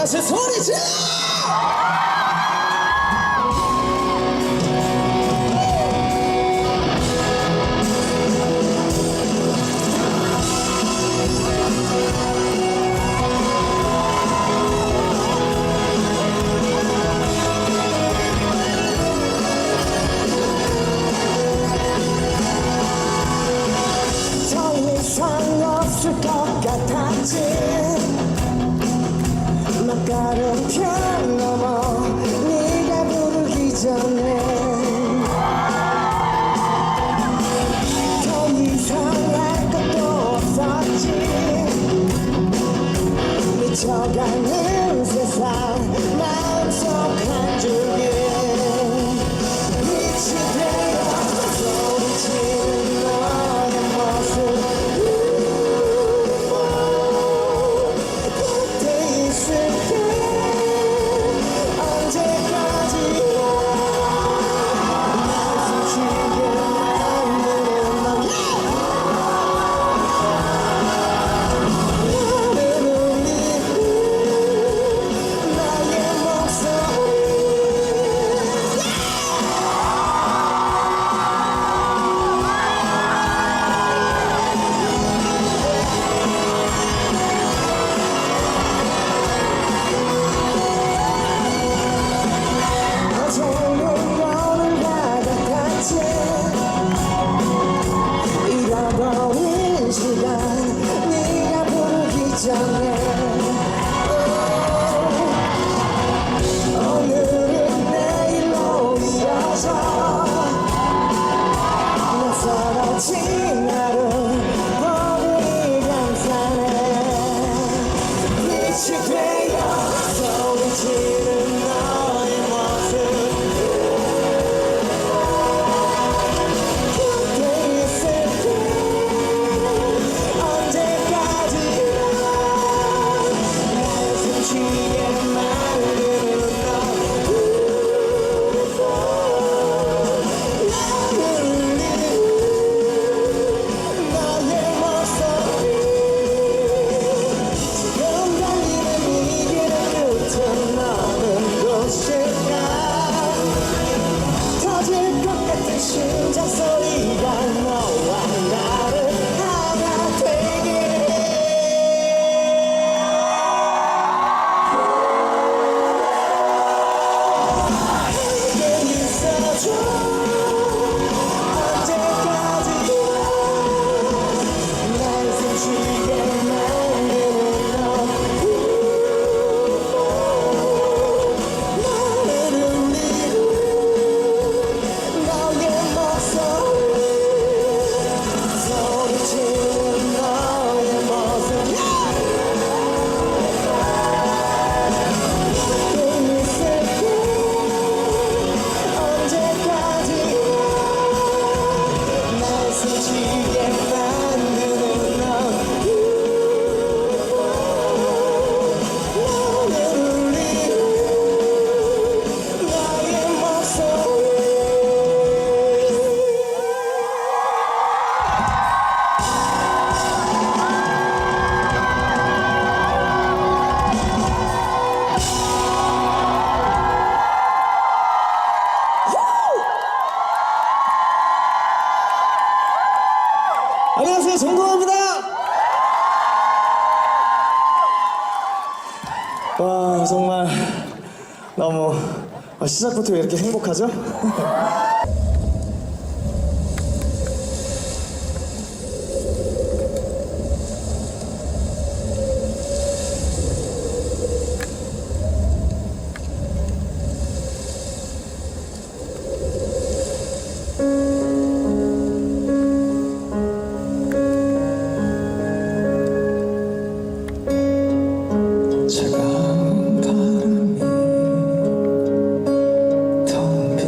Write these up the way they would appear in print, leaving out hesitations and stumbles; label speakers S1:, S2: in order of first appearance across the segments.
S1: 다시 소리 질러! 없을 것 같았지. 막가른 편 넘어 네가 부르기 전에 더 이상 할 것도 없었지. 미쳐가는 세상 마음속 한 줄기 빛이 되어 소리치는 너의 모습. 잃어버린 시간 네가 부르기 전에 오늘은 내일로 이어져 낯설어진 나를 보니 감사해. 빛이 되어 소리치는 너의 모습. 심장 소리가 너와 나를 하나 되게 해. 내게 있어줘. 언제까지나 날 숨쉬게 만드는 너. 나를 울리고 소리치는 너의 모습. 또 있을게 언제까지 날 숨쉬게 만드는 너. 나를 울리는 너의 모습. 안녕하세요, 정동원입니다. 와, 정말 너무 시작부터 왜 이렇게 행복하죠? 차가운 바람이 텅 빈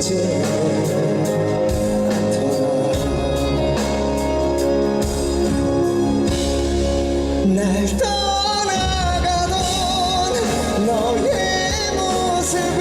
S1: 보이지 않더라. 날 떠나가던 너의 모습을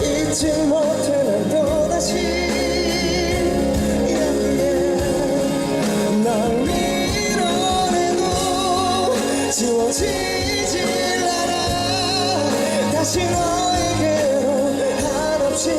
S1: 잊지 못해 난 또다시 널 밀어내도 지워지질 않아. 다시 너에게로 한없이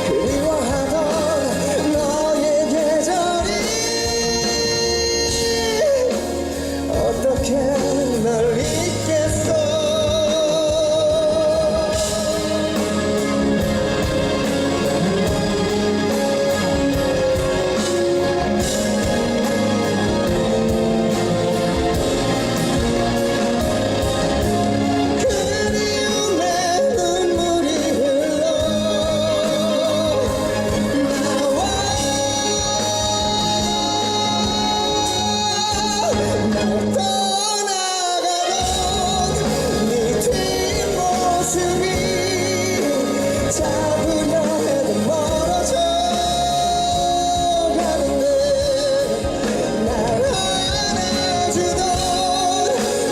S1: 그리워하던 너의 계절이 어떻게 널 잊겠어. 그리움의 눈물이 흘러 나와. 날 떠나가던 네 뒷모습이 잡으려 해도 멀어져 가는데 날 안아주던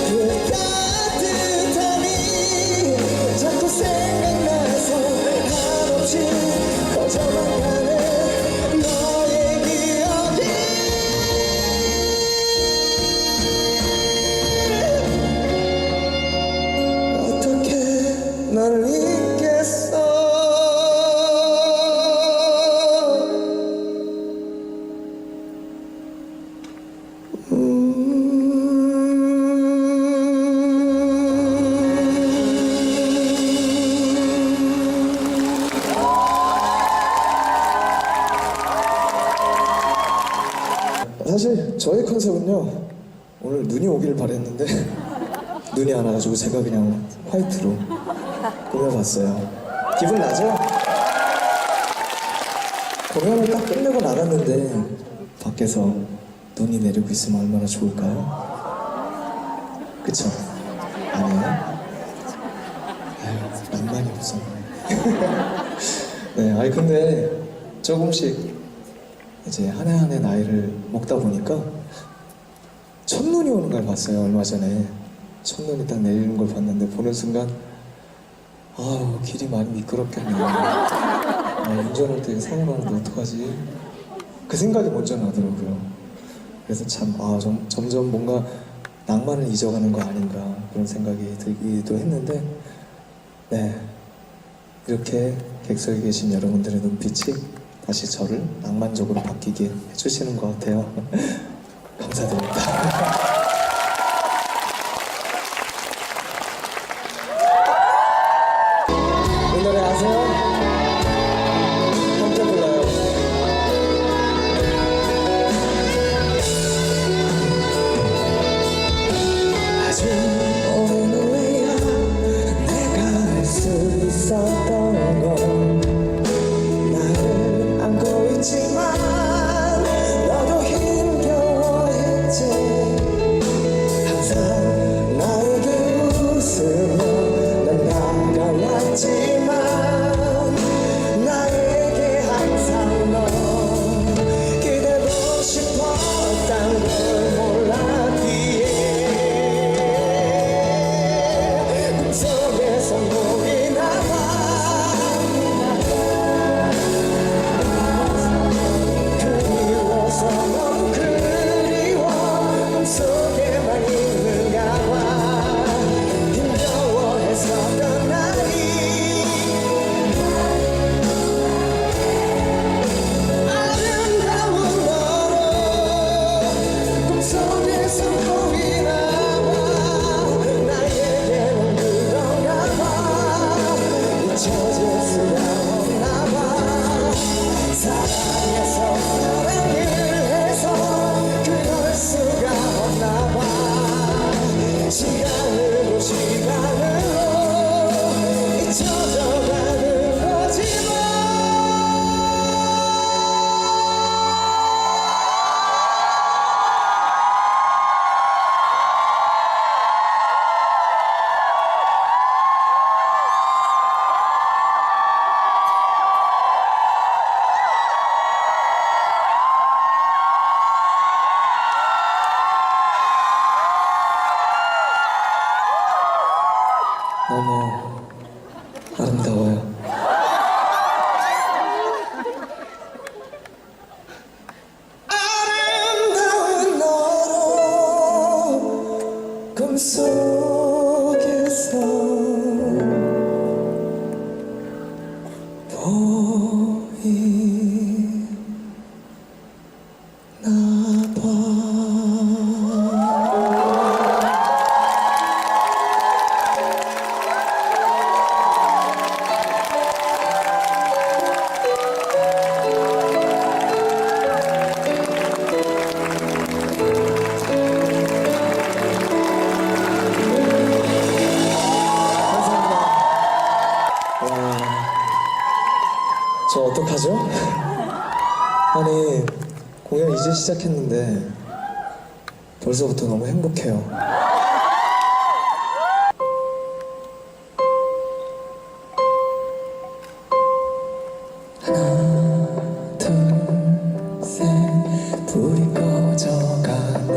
S1: 그 따뜻함이 자꾸 생각나서 한없이 커져만 가네. 너의 기억이 어떻게 널 잊겠어. 사실 저희 컨셉은요 오늘 눈이 오기를 바랬는데 눈이 안 와가지고 제가 그냥 화이트로 꾸며봤어요. 기분 나죠? 공연을 딱 끝내고 나갔는데 밖에서 눈이 내리고 있으면 얼마나 좋을까요? 그쵸? 아니에요? 아유, 낭만이 없었네. 네, 아니 근데 조금씩 이제 한 해 한 해 나이를 먹다 보니까 첫눈이 오는 걸 봤어요. 얼마 전에 첫눈이 딱 내리는 걸 봤는데 보는 순간 아우 길이 많이 미끄럽겠네요. 운전할 때 사고나는데 어떡하지? 그 생각이 먼저 나더라고요. 그래서 참 점점 뭔가 낭만을 잊어가는 거 아닌가 그런 생각이 들기도 했는데 네 이렇게 객석에 계신 여러분들의 눈빛이 다시 저를 낭만적으로 바뀌게 해주시는 것 같아요. 감사드립니다. 이 노래 아세요? 함께 불러요. 아주 오랜 후에야 내가 알 수 있었던 건 나를 안고 있지만 너도 힘겨워했지. 항상 나에게 웃으며 난 다가왔지만 나에게 항상 넌 기대고 싶었단 걸 몰랐기에 꿈속에서 목이 나와 그리워서 너무 그리워 꿈속에만 있는가 봐. 힘겨워했었던 날이 아름다워요. 아름다운 너로 꿈속에서 보이나 봐. 저 어떡하죠? 아니 공연 이제 시작했는데 벌써부터 너무 행복해요. 하나 둘셋 불이 꺼져가는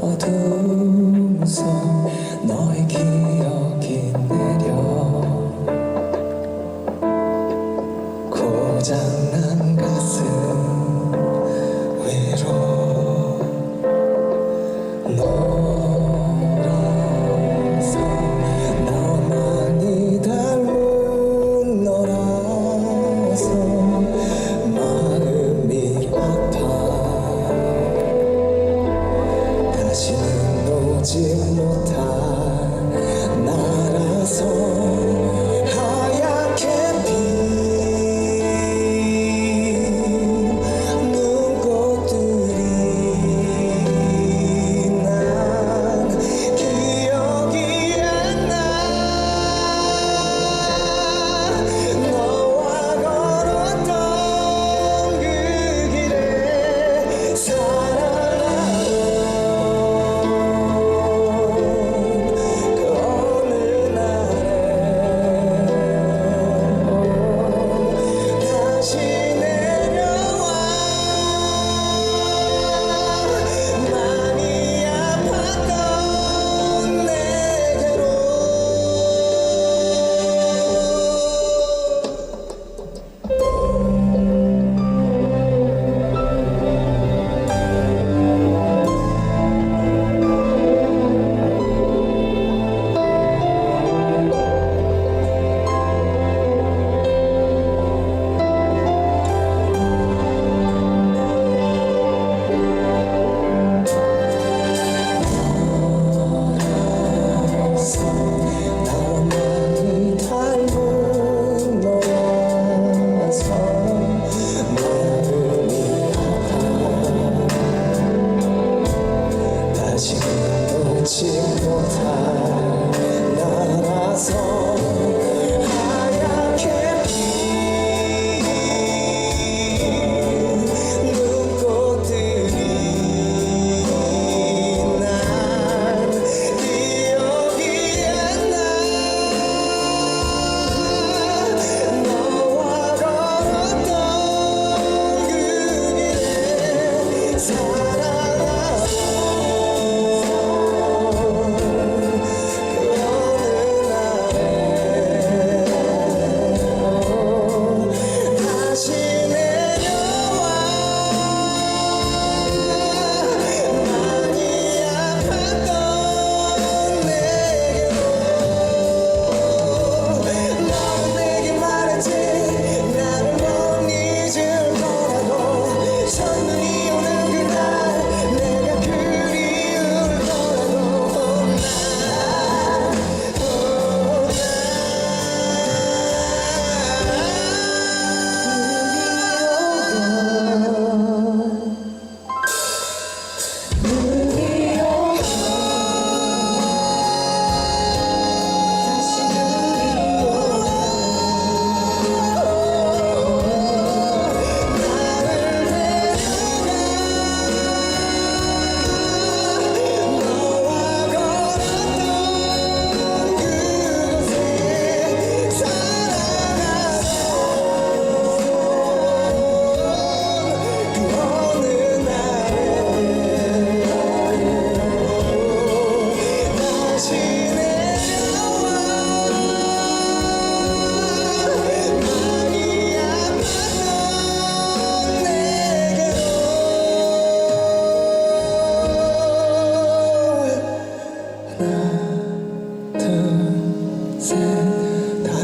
S1: 어두운 섬 너의 기억이 내려 고장난 가슴 위로 너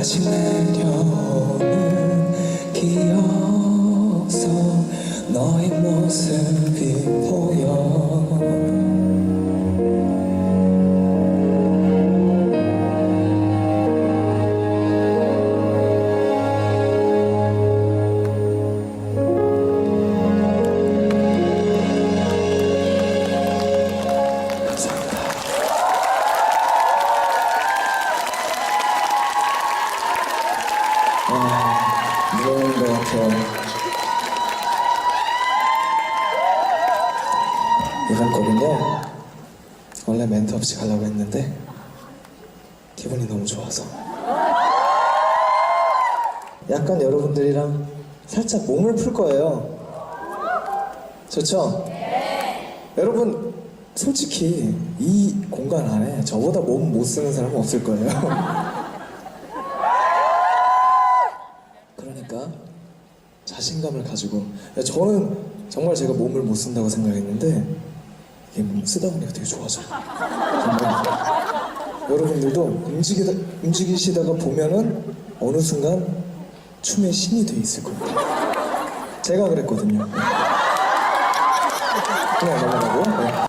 S1: 다시 내려오는 기억 속 너의 모습이 보여. 무서운 것 같아요. 이번 곡은요, 원래 멘트 없이 가려고 했는데 기분이 너무 좋아서 약간 여러분들이랑 살짝 몸을 풀 거예요. 좋죠? 여러분 솔직히 이 공간 안에 저보다 몸 못 쓰는 사람은 없을 거예요. 그러니까 자신감을 가지고, 저는 정말 제가 몸을 못 쓴다고 생각했는데 이게 쓰다 보니까 되게 좋아져요. 정말. 여러분들도 움직이시다가 보면은 어느 순간 춤의 신이 돼 있을 겁니다. 제가 그랬거든요. 그냥 넘어가고.